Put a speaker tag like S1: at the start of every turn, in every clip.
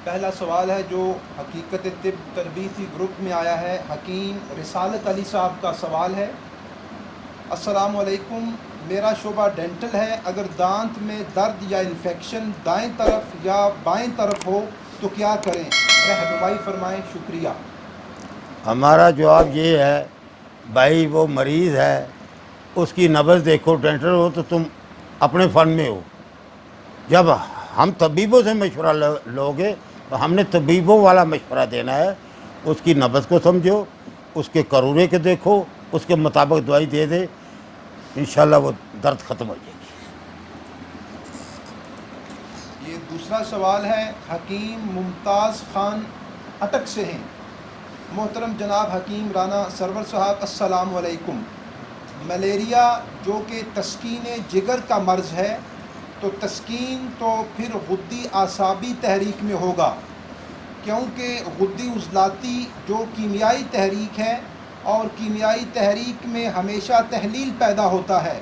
S1: پہلا سوال ہے جو حقیقت طب تربیتی گروپ میں آیا ہے، حکیم رسالت علی صاحب کا سوال ہے۔ السلام علیکم، میرا شعبہ ڈینٹل ہے، اگر دانت میں درد یا انفیکشن دائیں طرف یا بائیں طرف ہو تو کیا کریں؟ رہنمائی فرمائیں، شکریہ۔
S2: ہمارا جواب یہ ہے، بھائی وہ مریض ہے، اس کی نبض دیکھو، ڈینٹل ہو تو تم اپنے فن میں ہو۔ جب ہم طبیبوں سے مشورہ لوگے تو ہم نے طبیبوں والا مشورہ دینا ہے۔ اس کی نبض کو سمجھو، اس کے کرورے کے دیکھو، اس کے مطابق دوائی دے دے، انشاءاللہ وہ درد ختم ہو جائے گی۔
S1: یہ دوسرا سوال ہے، حکیم ممتاز خان اٹک سے ہیں۔ محترم جناب حکیم رانا سرور صاحب، السلام علیکم۔ ملیریا جو کہ تسکین جگر کا مرض ہے، تو تسکین تو پھر غدی اعصابی تحریک میں ہوگا، کیونکہ غدی عضلاتی جو کیمیائی تحریک ہے، اور کیمیائی تحریک میں ہمیشہ تحلیل پیدا ہوتا ہے۔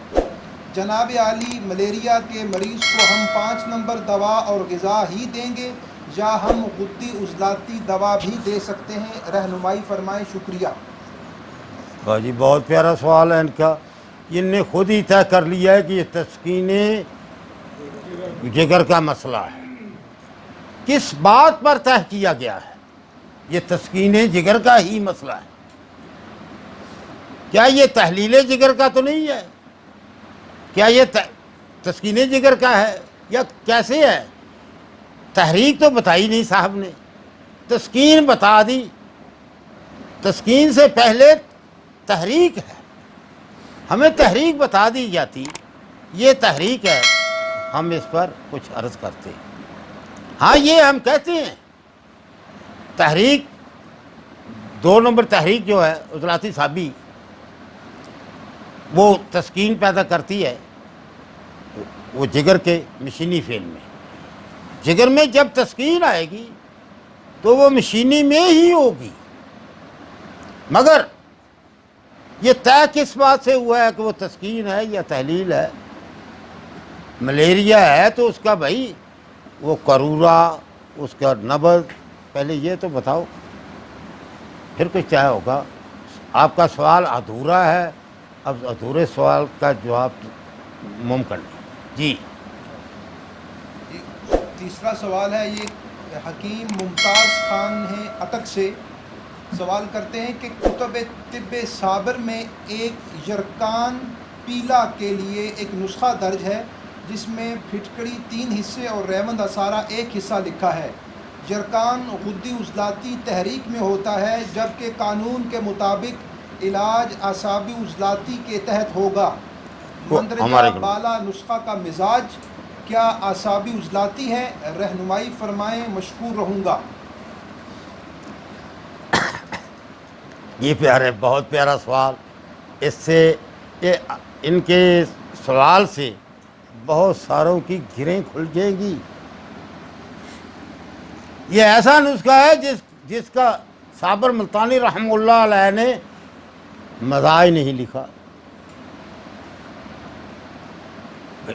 S1: جناب عالی، ملیریا کے مریض کو ہم 5 نمبر دوا اور غذا ہی دیں گے یا ہم غدی عضلاتی دوا بھی دے سکتے ہیں؟ رہنمائی فرمائیں، شکریہ۔
S2: جی بہت پیارا سوال ہے ان کا۔ ان نے خود ہی طے کر لیا ہے کہ یہ تسکین جگر کا مسئلہ ہے۔ کس بات پر طے کیا گیا ہے؟ یہ تسکین جگر کا ہی مسئلہ ہے۔ کیا یہ تحلیل جگر کا تو نہیں ہے؟ کیا یہ تسکین جگر کا ہے یا کیسے ہے؟ تحریک تو بتائی نہیں صاحب نے، تسکین بتا دی۔ تسکین سے پہلے تحریک ہے، ہمیں تحریک بتا دی جاتی، یہ تحریک ہے، ہم اس پر کچھ عرض کرتے۔ ہاں یہ ہم کہتے ہیں تحریک 2 نمبر تحریک جو ہے عضلاتی سابی، وہ تسکین پیدا کرتی ہے، وہ جگر کے مشینی فعل میں۔ جگر میں جب تسکین آئے گی تو وہ مشینی میں ہی ہوگی، مگر یہ طے کس بات سے ہوا ہے کہ وہ تسکین ہے یا تحلیل ہے؟ ملیریا ہے تو اس کا بھائی وہ کرورا، اس کا نبض، پہلے یہ تو بتاؤ، پھر کچھ طے ہوگا۔ آپ کا سوال ادھورا ہے، اب ادھورے سوال کا جواب ممکن نہیں۔ جی
S1: تیسرا سوال ہے، یہ حکیم ممتاز خان ہیں اٹک سے، سوال کرتے ہیں کہ کتب طب صابر میں ایک یرکان پیلا کے لیے ایک نسخہ درج ہے جس میں پھٹکڑی 3 حصے اور ریوند اثارہ 1 حصہ لکھا ہے۔ یرکان غدی عضلاتی تحریک میں ہوتا ہے، جبکہ قانون کے مطابق علاج اعصابی عضلاتی کے تحت ہوگا۔ مندرجہ بالا نسخہ کا مزاج کیا اعصابی عضلاتی ہے؟ رہنمائی فرمائیں، مشکور رہوں گا۔
S2: یہ پیارے، بہت پیارا سوال۔ اس سے ان کے سوال سے بہت ساروں کی گھریں کھل جائیں گی۔ یہ ایسا نسخہ ہے جس کا صابر ملتانی رحمہ اللہ علیہ نے مزاج نہیں لکھا۔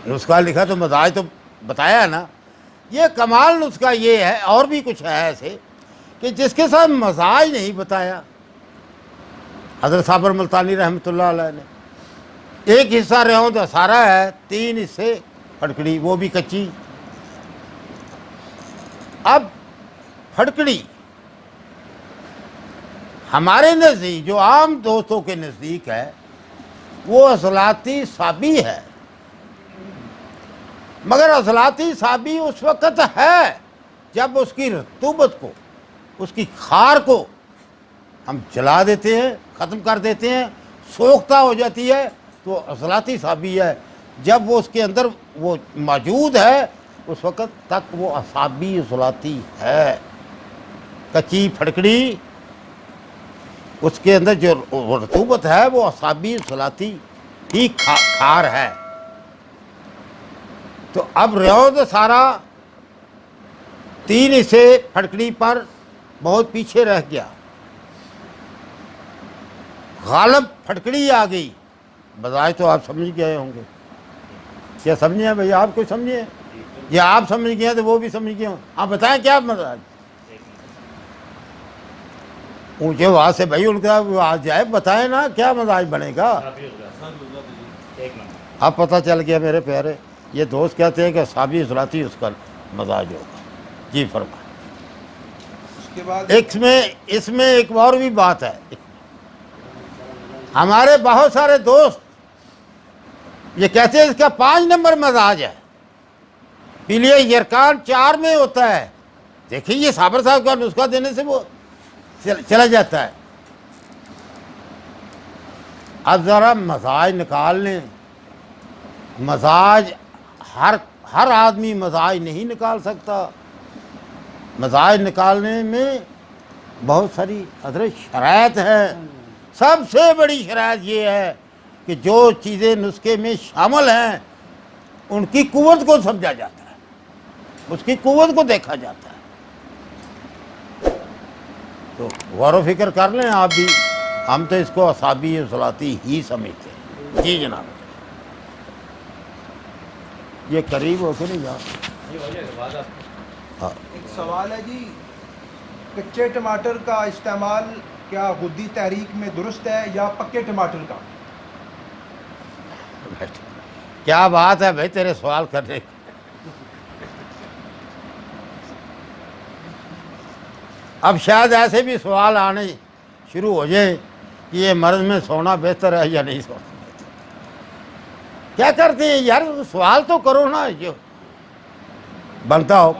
S2: نسخہ لکھا تو مزاج تو بتایا نا۔ یہ کمال نسخہ یہ ہے، اور بھی کچھ ہے ایسے کہ جس کے ساتھ مزاج نہیں بتایا۔ حضرت صابر ملتانی رحمۃ اللہ علیہ نے 1 حصہ ریوند اثارہ ہے، 3 حصے پھٹکڑی، وہ بھی کچی۔ اب پھٹکڑی ہمارے نزدیک، جو عام دوستوں کے نزدیک ہے، وہ عضلاتی سابی ہے، مگر عضلاتی سابی اس وقت ہے جب اس کی رطوبت کو، اس کی خار کو ہم جلا دیتے ہیں، ختم کر دیتے ہیں، سوختہ ہو جاتی ہے تو عضلاتی سابی ہے۔ جب وہ اس کے اندر وہ موجود ہے اس وقت تک وہ اعصابی عضلاتی ہے۔ کچی پھٹکڑی، اس کے اندر جو رطوبت ہے وہ اعصابی عضلاتی ہی خار ہے۔ تو اب ریوند سارا 3 حصے پھٹکڑی پر بہت پیچھے رہ گیا، غالب پھٹکڑی آ گئی۔ بظاہر تو آپ سمجھ گئے ہوں گے، کیا سمجھے ہیں بھائی؟ آپ کو سمجھے؟ یا آپ سمجھ گئے تو وہ بھی سمجھ گئے ہوں؟ آپ بتائیں کیا مزاج؟ اونچے آواز سے بھائی ان کا آج جائے بتائیں نا کیا مزاج بنے گا. اب پتہ چل گیا میرے پیارے. یہ دوست کہتے ہیں کہ صحابی اصلاتی اس کا مزاج ہوگا. جی فرما.
S1: اس کے بعد
S2: اس میں ایک اور بھی بات ہے. ہمارے بہت سارے دوست یہ کہتے ہیں اس کا 5 نمبر مزاج ہے. پیلیے یرکان 4 میں ہوتا ہے. دیکھیں یہ صابر صاحب کا نسخہ دینے سے وہ چلا جاتا ہے. اب ذرا مزاج نکال لیں. مزاج ہر آدمی مزاج نہیں نکال سکتا. مزاج نکالنے میں بہت ساری حضرت شرائط ہے. سب سے بڑی شرائط یہ ہے کہ جو چیزیں نسخے میں شامل ہیں ان کی قوت کو سمجھا جاتا ہے, اس کی قوت کو دیکھا جاتا ہے. تو غور و فکر کر لیں آپ بھی. ہم تو اس کو اصحابی اصلاتی ہی سمجھتے ہیں. جی جناب. یہ قریب ہو کے نہیں جا.
S1: ایک سوال ہے جی, کچے ٹماٹر کا استعمال کیا غدی تحریک میں درست ہے یا پکے ٹماٹر کا؟
S2: کیا بات ہے بھائی تیرے سوال کرنے کی. اب شاید ایسے بھی سوال آنے شروع ہو جائیں کہ یہ مرض میں سونا بہتر ہے یا نہیں سونا بہتر. کیا کرتے ہیں یار, سوال تو کرو نا جو بنتا ہو.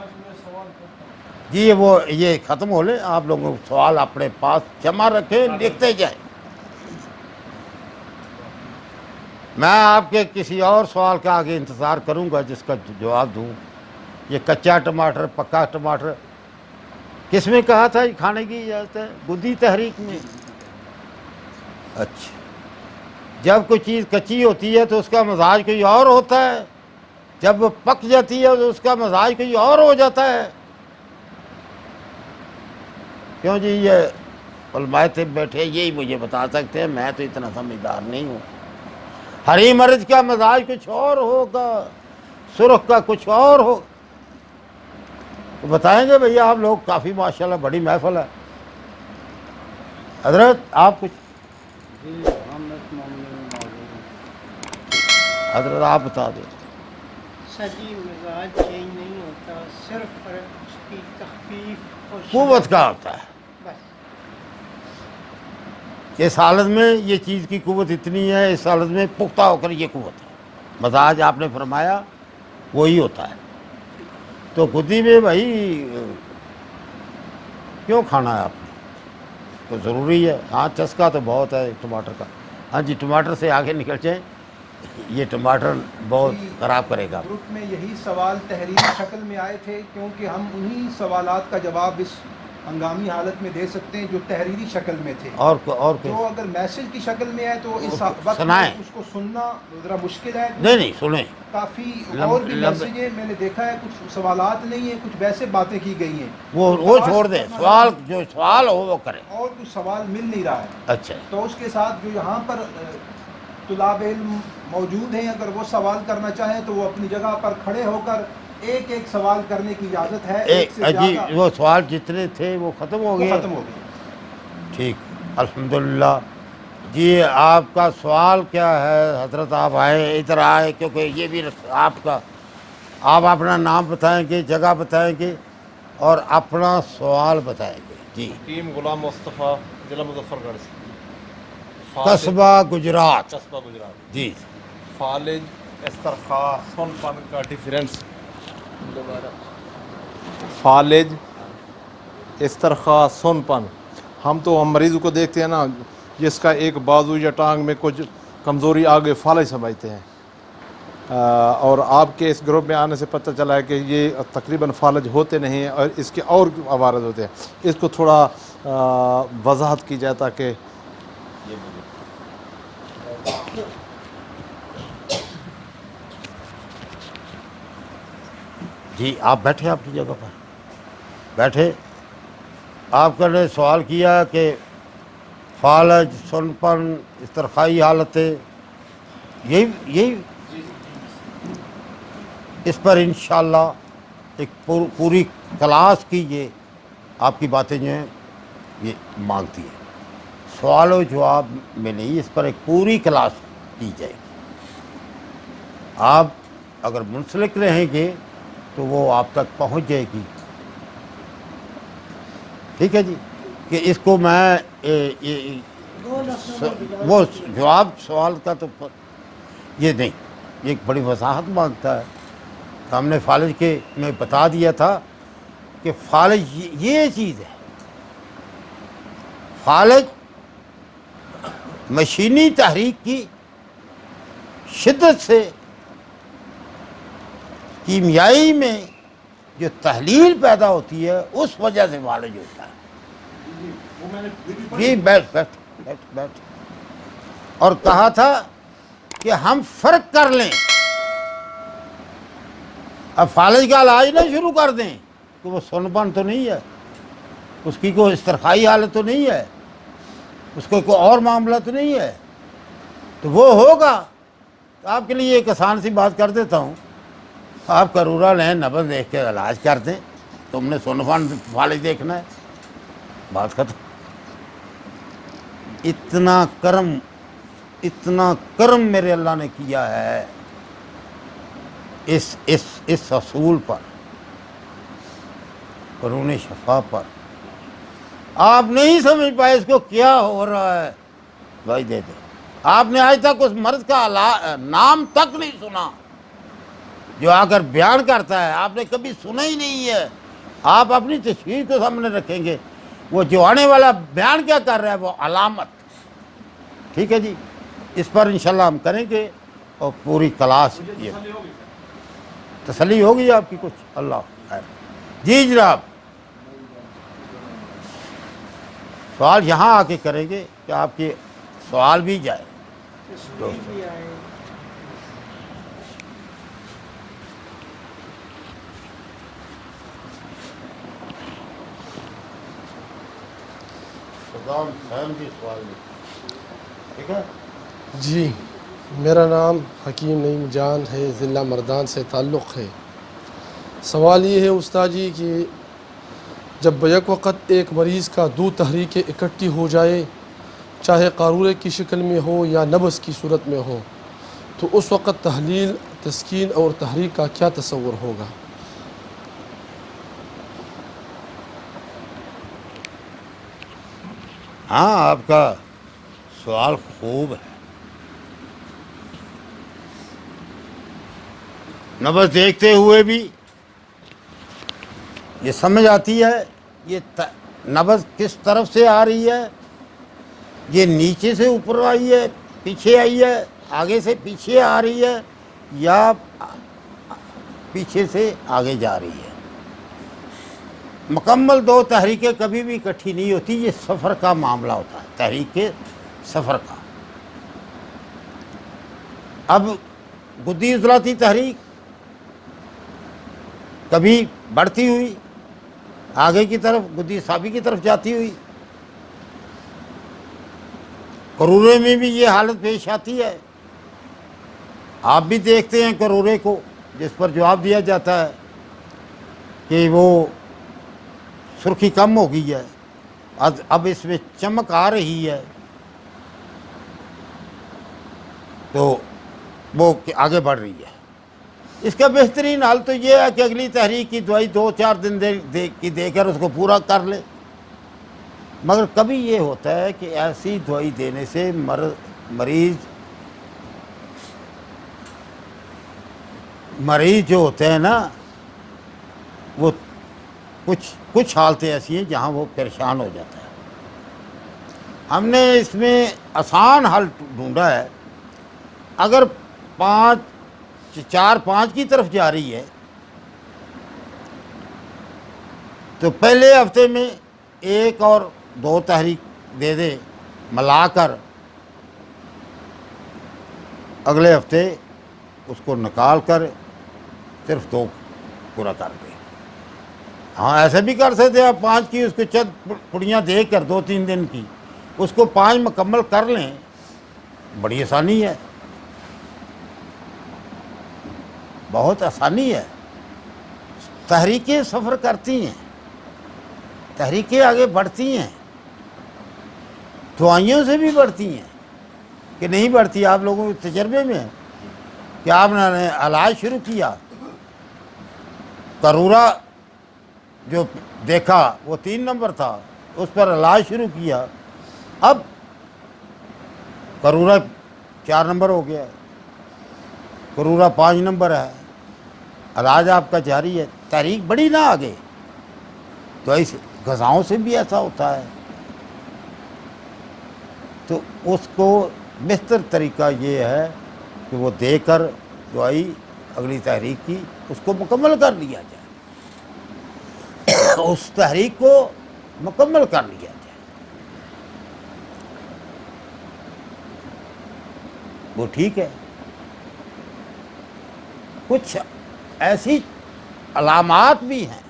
S2: جی وہ یہ ختم ہو لیں آپ لوگوں سوال اپنے پاس جمع رکھیں, لکھتے جائیں. میں آپ کے کسی اور سوال کا آگے انتظار کروں گا جس کا جواب دوں. یہ کچا ٹماٹر پکا ٹماٹر کس میں کہا تھا کھانے کی اجازت ہے؟ غدی تحریک میں. اچھا, جب کوئی چیز کچی ہوتی ہے تو اس کا مزاج کوئی اور ہوتا ہے, جب وہ پک جاتی ہے تو اس کا مزاج کوئی اور ہو جاتا ہے. کیوں جی یہ علماء طب بیٹھے یہی مجھے بتا سکتے ہیں, میں تو اتنا سمجھدار نہیں ہوں. ہری مرچ کا مزاج کچھ اور ہوگا, سرخ کا کچھ اور ہو. بتائیں گے بھیا آپ لوگ, کافی ماشاءاللہ بڑی محفل ہے. حضرت آپ کچھ حضرت آپ بتا دیں.
S3: سجی مزاج چینج نہیں ہوتا, صرف فرق اس کی تخفیف اور
S2: قوت کا ہوتا ہے.
S3: بس.
S2: اس حالت میں یہ چیز کی قوت اتنی ہے, اس حالت میں پختہ ہو کر یہ قوت ہے. مزاج آپ نے فرمایا وہی ہوتا ہے. تو غدی میں بھائی کیوں کھانا ہے آپ نے, تو ضروری ہے. ہاں چسکا تو بہت ہے ٹماٹر کا. ہاں جی ٹماٹر سے آگے نکل جائیں, یہ ٹماٹر بہت خراب کرے گا.
S1: گروپ میں یہی سوال تحریری شکل میں آئے تھے کیونکہ ہم انہی سوالات کا جواب اس ہنگامی حالت میں دے سکتے ہیں جو تحریری شکل میں تھے.
S2: اور
S1: جو اگر میسج کی شکل میں ہے تو اس وقت
S2: سنائیں.
S1: اس کو سننا ذرا مشکل ہے.
S2: نہیں سنیں.
S1: کافی اور بھی میسیجیں میں نے دیکھا ہے, کچھ سوالات نہیں ہیں, کچھ ویسے باتیں کی گئی ہیں.
S2: وہ چھوڑ دیں, سوال جو سوال ہو وہ کریں.
S1: اور کچھ سوال مل نہیں رہا ہے.
S2: اچھا,
S1: تو اس کے ساتھ جو یہاں پر طلاب علم موجود ہیں, اگر وہ سوال کرنا چاہیں تو وہ اپنی جگہ پر کھڑے ہو کر ایک ایک سوال کرنے کی اجازت ہے. ایک سے
S2: جی
S1: زیادہ
S2: وہ سوال جتنے تھے وہ ختم ہو گئے.
S1: ختم ہو گئے.
S2: ٹھیک, الحمدللہ. جی آپ کا سوال کیا ہے حضرت؟ آپ آئے, ادھر آئے, کیونکہ یہ بھی آپ کا, آپ اپنا نام بتائیں گے, جگہ بتائیں گے اور اپنا سوال بتائیں گے. جی
S4: حکیم غلام مصطفیٰ, ضلع مظفر گڑھ سے.
S2: قصبہ گجرات.
S4: قصبہ گجرات.
S2: جی
S4: فالج استرخا سون پن کا ڈیفرنس. فالج استرخا سون پن, ہم مریض کو دیکھتے ہیں نا جس کا ایک بازو یا ٹانگ میں کچھ کمزوری آگے فالج سمجھتے ہیں, اور آپ کے اس گروپ میں آنے سے پتہ چلا ہے کہ یہ تقریباً فالج ہوتے نہیں ہیں اور اس کے اور عوارض ہوتے ہیں. اس کو تھوڑا وضاحت کی جائے تاکہ
S2: جی آپ بیٹھے اپنی جگہ پر بیٹھے. آپ نے سوال کیا کہ فالج, سن پن, استرخائی حالتیں, یہی اس پر انشاءاللہ ایک پوری کلاس کی یہ آپ کی باتیں جو ہیں یہ مانگتی ہے. سوال و جواب میں نہیں، اس پر ایک پوری کلاس کی جائے گی. آپ اگر منسلک رہیں گے تو وہ آپ تک پہنچ جائے گی. ٹھیک ہے جی، کہ اس کو میں وہ جواب سوال کا تو یہ نہیں، یہ ایک بڑی وضاحت مانگتا ہے. ہم نے فالج کے میں بتا دیا تھا کہ فالج یہ چیز ہے. فالج مشینی تحریک کی شدت سے کیمیائی میں جو تحلیل پیدا ہوتی ہے اس وجہ سے فالج ہوتا ہے. جی بیٹھ. اور کہا تھا کہ ہم فرق کر لیں. اب فالج کا علاج نہ شروع کر دیں کہ وہ سنپن تو نہیں ہے، اس کی کوئی استرخائی حالت تو نہیں ہے، اس کو کوئی اور معاملہ تو نہیں ہے. تو وہ ہوگا. آپ کے لیے ایک آسان سی بات کر دیتا ہوں. آپ کرورا لیں، نبض دیکھ کے علاج کر دیں. تم نے سنپن فالج دیکھنا ہے، بات ختم. اتنا کرم میرے اللہ نے کیا ہے اس اصول پر، قانون شفا پر. آپ نہیں سمجھ پائے اس کو کیا ہو رہا ہے. بھائی دے دے. آپ نے آج تک اس مرض کا نام تک نہیں سنا جو آ کر بیان کرتا ہے. آپ نے کبھی سنا ہی نہیں ہے. آپ اپنی تشخیص کو سامنے رکھیں گے. وہ جو آنے والا بیان کیا کر رہا ہے وہ علامت. ٹھیک ہے جی، اس پر انشاءاللہ ہم کریں گے اور پوری کلاس یہ تسلی ہوگی آپ کی کچھ. اللہ خیر. جی جناب، سوال یہاں آ کے کریں گے کہ آپ کے سوال بھی جائے.
S3: تصویر بھی آئے.
S2: صدام حسین کی سوال بھی. ٹھیک ہے
S5: جی، میرا نام حکیم نعیم جان ہے، ضلع مردان سے تعلق ہے. سوال یہ ہے استاد جی کہ جب بیک وقت ایک مریض کا دو تحریکیں اکٹھی ہو جائے، چاہے قارورے کی شکل میں ہو یا نبض کی صورت میں ہو، تو اس وقت تحلیل، تسکین اور تحریک کا کیا تصور ہوگا؟
S2: ہاں، آپ کا سوال خوب ہے. نبض دیکھتے ہوئے بھی یہ سمجھ آتی ہے یہ نبض کس طرف سے آ رہی ہے. یہ نیچے سے اوپر آئی ہے، پیچھے آئی ہے، آگے سے پیچھے آ رہی ہے یا پیچھے سے آگے جا رہی ہے. مکمل دو تحریکیں کبھی بھی اکٹھی نہیں ہوتی. یہ سفر کا معاملہ ہوتا ہے، تحریک کے سفر کا. اب گدی عضلاتی تحریک کبھی بڑھتی ہوئی آگے کی طرف، گدی اعصابی کی طرف جاتی ہوئی. کرورے میں بھی یہ حالت پیش آتی ہے. آپ بھی دیکھتے ہیں کرورے کو جس پر جواب دیا جاتا ہے کہ وہ سرخی کم ہو گئی ہے، اب اس میں چمک آ رہی ہے، تو وہ آگے بڑھ رہی ہے. اس کا بہترین حل تو یہ ہے کہ اگلی تحریک کی دوائی 2-4 دن دے کر اس کو پورا کر لے. مگر کبھی یہ ہوتا ہے کہ ایسی دوائی دینے سے مریض جو ہوتے ہیں نا، وہ کچھ حالتیں ایسی ہیں جہاں وہ پریشان ہو جاتا ہے. ہم نے اس میں آسان حل ڈھونڈا ہے. اگر 4-5 کی طرف جا رہی ہے تو پہلے ہفتے میں 1 اور 2 تحریک دے دے ملا کر، اگلے ہفتے اس کو نکال کر صرف 2 پورا کر دے. ہاں ایسے بھی کر سکتے آپ 5 کی اس کو چند پڑیاں دے کر 2-3 دن کی اس کو 5 مکمل کر لیں. بڑی آسانی ہے، بہت آسانی ہے. تحریکیں سفر کرتی ہیں، تحریکیں آگے بڑھتی ہیں. دعائیوں سے بھی بڑھتی ہیں کہ نہیں بڑھتی؟ آپ لوگوں کے تجربے میں ہے کہ آپ نے علاج شروع کیا، کرورا جو دیکھا وہ 3 نمبر تھا، اس پر علاج شروع کیا، اب کرورا 4 نمبر ہو گیا ہے، کرورا 5 نمبر ہے، علاج آپ کا جاری ہے، تحریک بڑھی نہ آگے۔ تو ایسے غذاؤں سے بھی ایسا ہوتا ہے، تو اس کو بہتر طریقہ یہ ہے کہ وہ دے کر دعائی اگلی تحریک کی اس کو مکمل کر لیا جائے، اس تحریک کو مکمل کر لیا جائے، وہ ٹھیک ہے۔ کچھ ایسی علامات بھی ہیں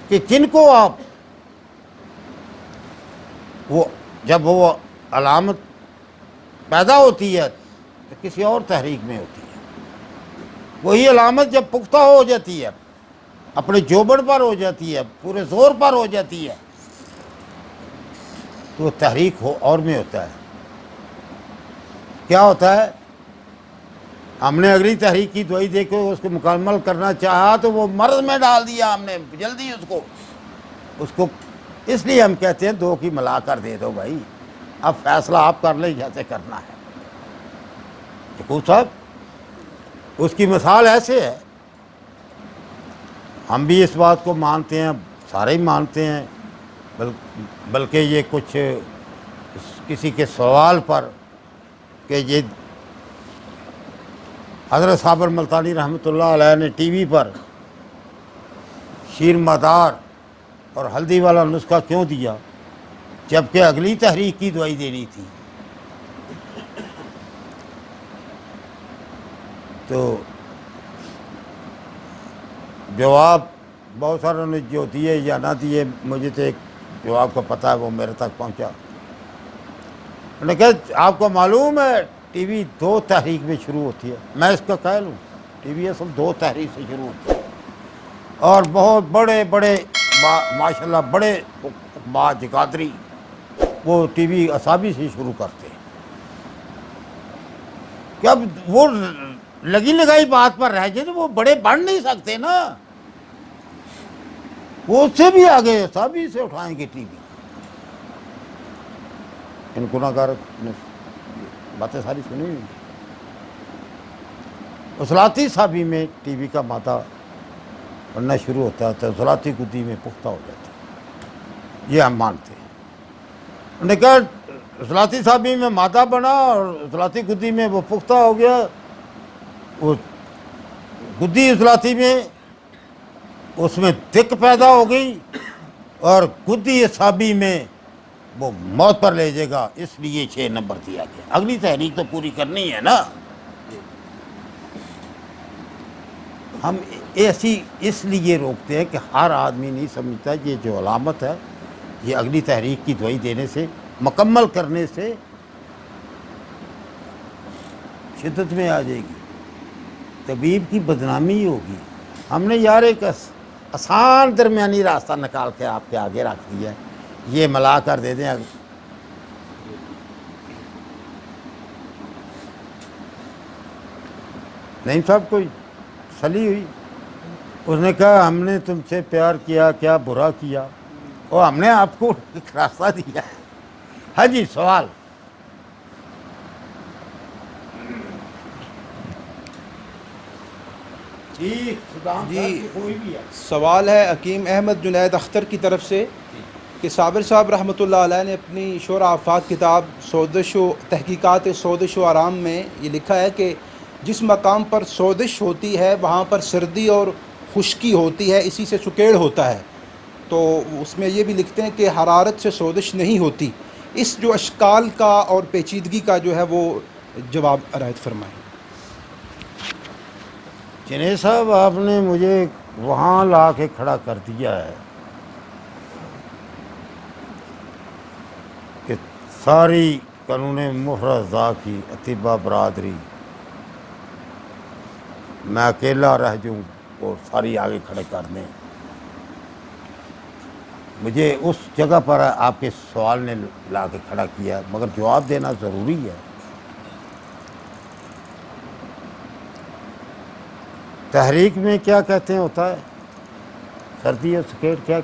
S2: کہ جن کو آپ وہ جب وہ علامت پیدا ہوتی ہے تو کسی اور تحریک میں ہوتی ہے، وہی علامت جب پختہ ہو جاتی ہے، اپنے جوبڑ پر ہو جاتی ہے، پورے زور پر ہو جاتی ہے، تو وہ تحریک اور میں ہوتا ہے۔ کیا ہوتا ہے؟ ہم نے اگلی تحریک کی دوائی دے کے اس کو مکمل کرنا چاہا تو وہ مرض میں ڈال دیا ہم نے جلدی اس کو اس لیے ہم کہتے ہیں 2 کی ملا کر دے دو بھائی، اب فیصلہ آپ کر لیں جیسے کرنا ہے۔ یعقوب صاحب اس کی مثال ایسے ہے، ہم بھی اس بات کو مانتے ہیں، سارے ہی مانتے ہیں، بلکہ یہ کچھ کسی کے سوال پر کہ یہ حضرت صابر ملتانی رحمۃ اللہ علیہ نے ٹی وی پر شیر مدار اور ہلدی والا نسخہ کیوں دیا جبکہ اگلی تحریک کی دوائی دینی تھی؟ تو جواب بہت ساروں نے جو دیے یا نہ دیے، مجھے تو ایک جواب کا پتہ ہے، وہ میرے تک پہنچا۔ انہوں نے کہا آپ کو معلوم ہے ٹی وی 2 تحریک میں شروع ہوتی ہے۔ میں اس کا قائل ہوں، ٹی وی اصل 2 تحریک سے شروع ہوتی ہے، اور بہت بڑے بڑے ماشاءاللہ بڑے جگادری وہ ٹی وی اصابی سے شروع کرتے ہیں کہ اب وہ لگی لگائی بات پر رہ جائے تو وہ بڑے بڑھ نہیں سکتے نا، وہ اس سے بھی آگے اصابی سے اٹھائیں گے ٹی وی۔ ان گناہگار نے باتیں ساری سنی ہوئی۔ عضلاتی صابی میں ٹی وی کا مادہ بننا شروع ہوتا ہے تو عضلاتی گدی میں پختہ ہو جاتا ہے، یہ ہم مانتے ہیں۔ انہوں نے کہا عضلاتی صابی میں مادہ بنا اور عضلاتی گدی میں وہ پختہ ہو گیا، وہ گدی عضلاتی میں اس میں دق پیدا ہو گئی اور گدی اصابی میں وہ موت پر لے جائے گا، اس لیے 6 نمبر دیا گیا۔ اگلی تحریک تو پوری کرنی ہے نا۔ ہم ایسی اس لیے روکتے ہیں کہ ہر آدمی نہیں سمجھتا یہ جو علامت ہے یہ اگلی تحریک کی دوائی دینے سے، مکمل کرنے سے شدت میں آ جائے گی، طبیب کی بدنامی ہوگی۔ ہم نے یار ایک آسان درمیانی راستہ نکال کے آپ کے آگے رکھ دیا ہے، یہ ملا کر دے دیں۔ نہیں صاحب کوئی سلی ہوئی، اس نے کہا ہم نے تم سے پیار کیا، کیا برا کیا، اور ہم نے آپ کو ایک راستہ دیا ہے۔ ہاں جی، سوال۔
S1: جی سوال ہے حکیم احمد جنید اختر کی طرف سے کہ صابر صاحب رحمۃ اللہ علیہ نے اپنی شور آفاق کتاب سودش و تحقیقات سودش و آرام میں یہ لکھا ہے کہ جس مقام پر سودش ہوتی ہے وہاں پر سردی اور خشکی ہوتی ہے، اسی سے سکیڑ ہوتا ہے۔ تو اس میں یہ بھی لکھتے ہیں کہ حرارت سے سودش نہیں ہوتی۔ اس جو اشکال کا اور پیچیدگی کا جو ہے وہ جواب عنایت فرمائیں۔
S2: جنید صاحب آپ نے مجھے وہاں لا کے کھڑا کر دیا ہے کہ ساری قانون مفرزہ کی اطباء برادری میں اکیلا رہ جاؤں اور ساری آگے کھڑے کر دیں۔ مجھے اس جگہ پر آپ کے سوال نے لا کے کھڑا کیا، مگر جواب دینا ضروری ہے۔ تحریک میں کیا کہتے ہیں ہوتا ہے؟ سردی اور سکیٹ کیا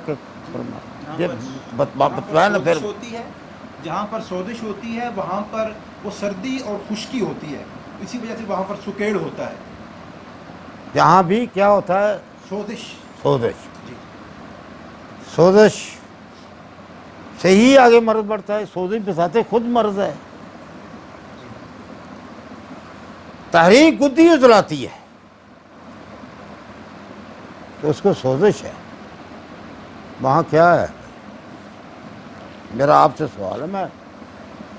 S2: بتایا نا پھر۔
S1: ہوتی ہے جہاں پر سوزش ہوتی ہے وہاں پر وہ سردی اور خشکی ہوتی ہے، اسی وجہ سے وہاں پر سکیڑ ہوتا ہے۔
S2: یہاں بھی کیا ہوتا ہے؟
S1: سوزش۔
S2: سوزش۔
S1: جی
S2: سوزش سے ہی آگے مرض بڑھتا ہے، سوزش بساتے خود مرض ہے۔ تحریک گدی اجلاتی ہے تو اس کو سوزش ہے، وہاں کیا ہے؟ میرا آپ سے سوال ہے، میں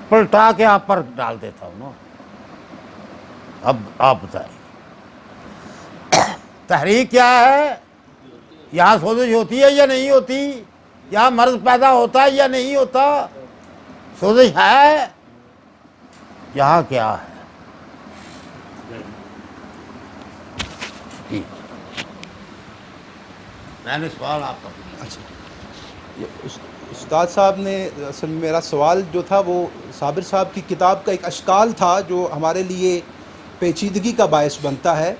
S2: پلٹا کے آپ پر ڈال دیتا ہوں نا۔ اب آپ بتائیں تحریک کیا ہے؟ یہاں سوزش ہوتی ہے یا نہیں ہوتی؟ یہاں مرض پیدا ہوتا ہے یا نہیں ہوتا؟ سوزش ہے؟ یہاں کیا ہے؟ جی میں نے سوال آپ کا پوچھا۔
S1: اچھا، استاد صاحب نے اصل میں میرا سوال جو تھا وہ صابر صاحب کی کتاب کا ایک اشکال تھا جو ہمارے لیے پیچیدگی کا باعث بنتا ہے،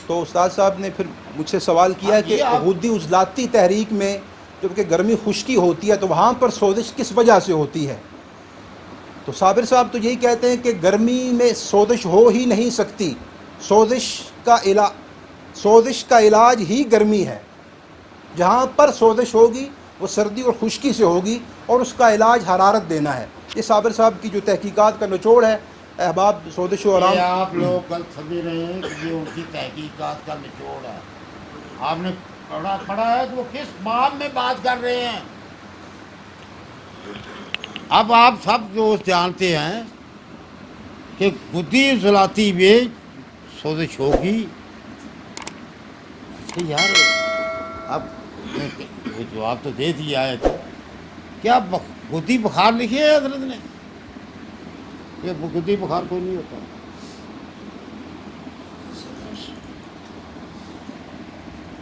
S1: تو استاد صاحب نے پھر مجھ سے سوال کیا ہے کہ غدی عضلاتی تحریک میں جب کہ گرمی خشکی ہوتی ہے تو وہاں پر سوزش کس وجہ سے ہوتی ہے؟ تو صابر صاحب تو یہی کہتے ہیں کہ گرمی میں سوزش ہو ہی نہیں سکتی، سوزش کا علاج ہی گرمی ہے، جہاں پر سوزش ہوگی وہ سردی اور خشکی سے ہوگی اور اس کا علاج حرارت دینا ہے۔ یہ صابر صاحب کی جو تحقیقات کا نچوڑ ہے احباب سوزش و آرام۔
S2: یہ آپ لوگ غلط سمجھ رہے ہیں کہ یہ ان کی تحقیقات کا نچوڑ ہے۔ آپ نے پڑھا ہے کہ وہ کس باب میں بات کر رہے ہیں۔ اب آپ سب جو جانتے ہیں کہ گدی عضلاتی میں سوزش ہوگی۔ یار اب وہ جواب تو دے دیا ہے، کیا گدی بخار لکھی ہے حضرت نے؟ یہ گدی بخار کوئی نہیں ہوتا۔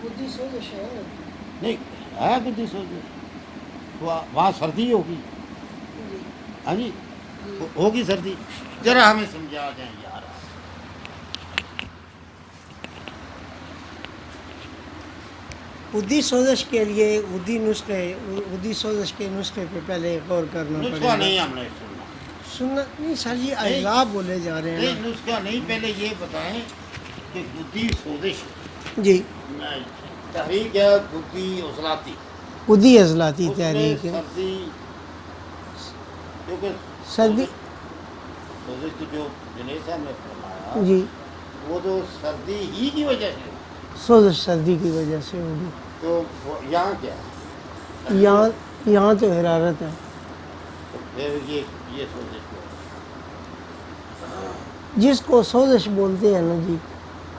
S3: گدی سوزش ہے نا؟
S2: نہیں ہے گدی سوزش، وہاں سردی ہوگی۔ ہاں جی ہوگی سردی، ذرا ہمیں سمجھا دیں یار۔
S3: گدی سوزش کے لیے گدی سوزش کے نسخے پہ پہلے غور کرنا پڑے
S2: نسخہ
S3: گا۔
S2: نہیں ہم نے
S3: سننا نہیں سر، یہ اجزاء بولے جا رہے ہیں
S2: نہیں، نسخہ نہیں، پہلے یہ بتائیں کہ گدی سوزش
S3: نا جی،
S2: تحریک ہے گدی عضلاتی،
S3: گدی عضلاتی
S2: اس میں
S3: تحریک ہے۔
S2: سردی، کیونکہ
S3: سردی
S2: سوزش تو جو جنید صاحب نے فرمایا
S3: جی،
S2: وہ تو سردی ہی کی وجہ سے،
S3: سوزش سردی کی وجہ سے ہوگی۔
S2: تو یہاں کیا ہے؟
S3: یہاں تو حرارت ہے،
S2: تو پھر یہ سوزش کو
S3: جس کو سوزش بولتے ہیں نا جی،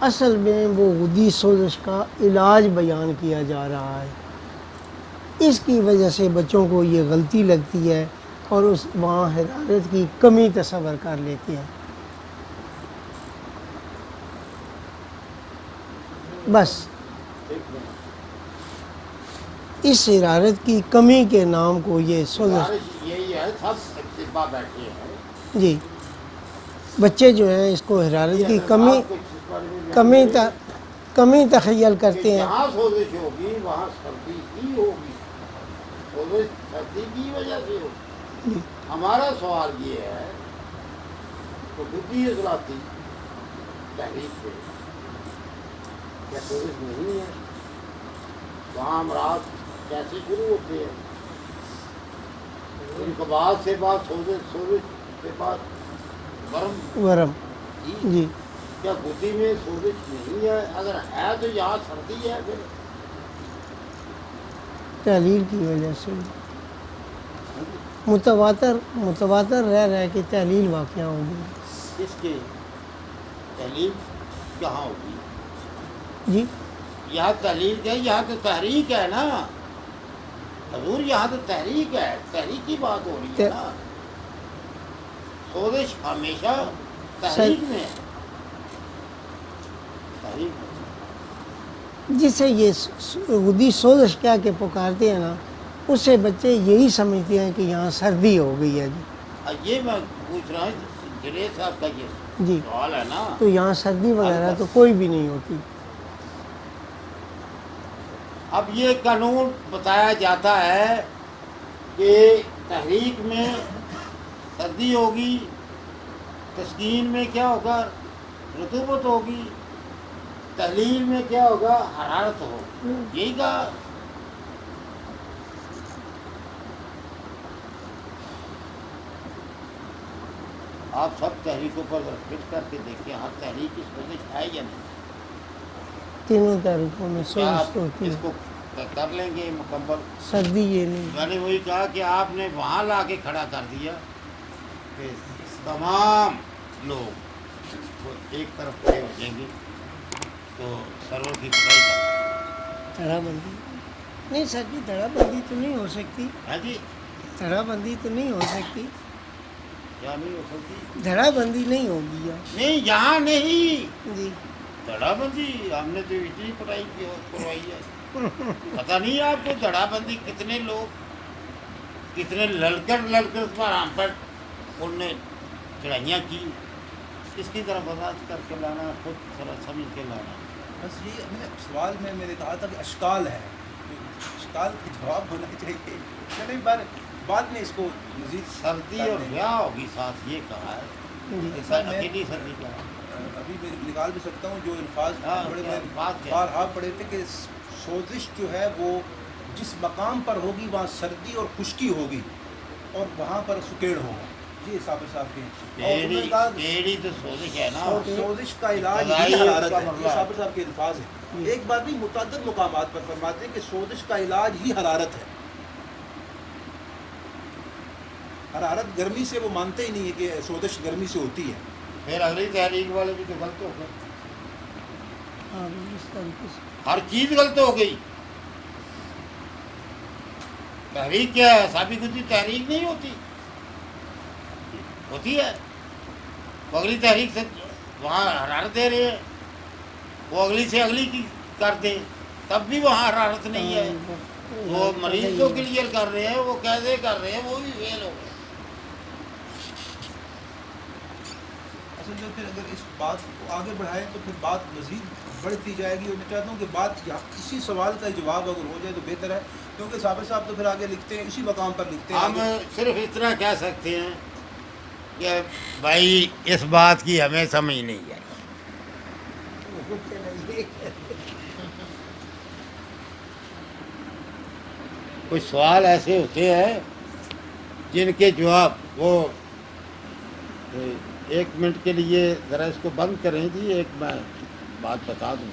S3: اصل میں وہ غدی سوزش کا علاج بیان کیا جا رہا ہے۔ اس کی وجہ سے بچوں کو یہ غلطی لگتی ہے اور وہاں حرارت کی کمی تصور کر لیتے ہیں۔ بس اس حرارت کی کمی کے نام کو یہ سوزش،
S2: یہی ہے، سب طباء بیٹھے ہیں
S3: جی، بچے جو ہیں اس کو حرارت کی کمی تخیل کرتے ہیں۔
S2: جہاں سوزش ہوگی وہاں سردی ہی ہوگی، سوزش سردی کی وجہ سے ہوگی۔ ہمارا سوال یہ ہے کہ گدی عضلاتی تحریک پہ کیا سوزش نہیں ہے؟ وہاں امراض کیسے شروع ہوتے ہیں؟ ان کے بعد سے بعد سوزش کے بعد
S3: ورم جی،
S2: کیا گدی میں سوزش نہیں ہے؟ اگر ہے تو یہاں سردی ہے، پھر
S3: تحلیل کی وجہ سے متواتر رہ کے تحلیل واقعہ ہوگی۔
S2: اس کی تحلیل کہاں ہوگی؟
S3: جی،
S2: یہاں تحلیل کیا؟ یہاں تو تحریک ہے نا حضور، یہاں تو تحریک ہے، تحریک کی بات ہو رہی ہے نا۔ سوزش ہمیشہ تحریک میں ہے، تحریک میں۔
S3: جسے یہ غدی سوزش کیا کہ پکارتے ہیں نا، اس سے بچے یہی سمجھتے ہیں کہ یہاں سردی ہو گئی ہے جی.
S2: یہ میں پوچھ رہا ہوں جنید صاحب کا یہ
S3: جی
S2: سوال ہے نا.
S3: تو یہاں سردی وغیرہ تو کوئی بھی نہیں ہوتی.
S2: اب یہ قانون بتایا جاتا ہے کہ تحریک میں سردی ہوگی، تسکین میں کیا ہوگا، رطوبت ہوگی، تحلیل میں کیا ہوگا، حرارت ہوگی. یہی کہا. آپ سب تحریکوں پر فٹ کر کے دیکھیں، ہر تحریک اس وجہ ہے یا نہیں.
S3: تینوں تاریخوں میں
S2: کیا
S3: سوزش
S2: آپ
S3: ہوتی
S2: اس
S3: ہے.
S2: کو کر لیں گے مکمل؟
S3: سردی یہ نہیں.
S2: میں نے وہی کہا کہ آپ نے وہاں لا کے کھڑا کر دیا کہ تمام لوگ وہ ایک طرف کھڑے ہو جائیں گے تو سرور کی پڑھائی کر.
S3: دھڑا بندی نہیں سر جی، دھڑا بندی تو نہیں ہو سکتی.
S2: ہاں جی،
S3: دھڑا بندی تو نہیں ہو سکتی.
S2: کیا نہیں ہو سکتی؟
S3: دھڑا بندی نہیں ہوگی یہاں.
S2: نہیں یہاں نہیں،
S3: جی
S2: دھڑا بندی ہم نے تو اتنی پڑھائی کروائی ہے. پتہ نہیں آپ کو دھڑا بندی کتنے لوگ کتنے لڑکر پر ہم پر ان نے چڑھائیاں کی. اس کی طرف برداشت کر کے لانا، خود ذرا سمجھ کے لانا.
S1: بس یہ میں نے سوال میں نے کہا تھا کہ اشکال ہے، اشکال کا جواب ہونا چاہیے. چلیں بعد میں اس کو مزید
S2: سردی
S1: کر
S2: اور
S1: دیں گے.
S2: بیاہ ہوگی ساتھ، یہ کہا ہے.
S3: جی
S2: ایسا اکیلی سردی کا ہے.
S1: ابھی میں نکال بھی سکتا ہوں جو الفاظ
S2: ہاں،
S1: بڑے
S2: کیا
S1: میں
S2: بات کیا؟
S1: بارہا پڑے تھے کہ سوزش جو ہے وہ جس مقام پر ہوگی وہاں سردی اور خشکی ہوگی اور وہاں پر سکیڑ ہوگا. جی صابر صاحب کے اور انہوں نے کہا
S2: ٹیڑھی تو سوزش ہے نا.
S1: سوزش کا علاج
S2: ابتدائی
S1: ہی
S2: اس
S1: حرارت
S2: کا
S1: ہے.
S2: مسئلہ
S1: یہ
S2: ہے.
S1: صابر صاحب کے الفاظ ہیں. ایک بات نہیں، متعدد مقامات پر فرماتے ہیں کہ سوزش کا علاج ہی حرارت ہے. حرارت گرمی سے وہ مانتے ہی نہیں ہے کہ سوزش گرمی سے ہوتی ہے.
S2: پھر اگلی تحریک والے بھی تو غلط ہو گئے.
S3: ہاں اس طریقے سے.
S2: ہر چیز غلط ہو گئی. تحریک کیا ہے؟ ثابت کچھ تحریک نہیں ہوتی، ہوتی ہے. وہ اگلی تحریک سے وہاں حرارت دے رہے ہیں، وہ اگلی سے اگلی کی کر دیں تب بھی وہاں حرارت نہیں ہے. وہ مریض کو کلیئر کر رہے ہیں، وہ کیسے کر رہے ہیں، وہ بھی فیل ہو گئے.
S1: اصل میں پھر اگر اس بات کو آگے بڑھائیں تو پھر بات مزید بڑھتی جائے گی. اور میں چاہتا ہوں کہ بات اسی سوال کا جواب اگر ہو جائے تو بہتر ہے، کیونکہ صابر صاحب تو پھر آگے لکھتے ہیں، اسی مقام پر لکھتے ہیں
S2: ہم
S1: آگے.
S2: صرف اتنا کہہ سکتے ہیں کہ بھائی اس بات کی ہمیں سمجھ نہیں آئی. کچھ سوال ایسے ہوتے ہیں جن کے جواب وہ 1 منٹ کے لیے ذرا اس کو بند کریں جی. ایک میں بات بتا دوں.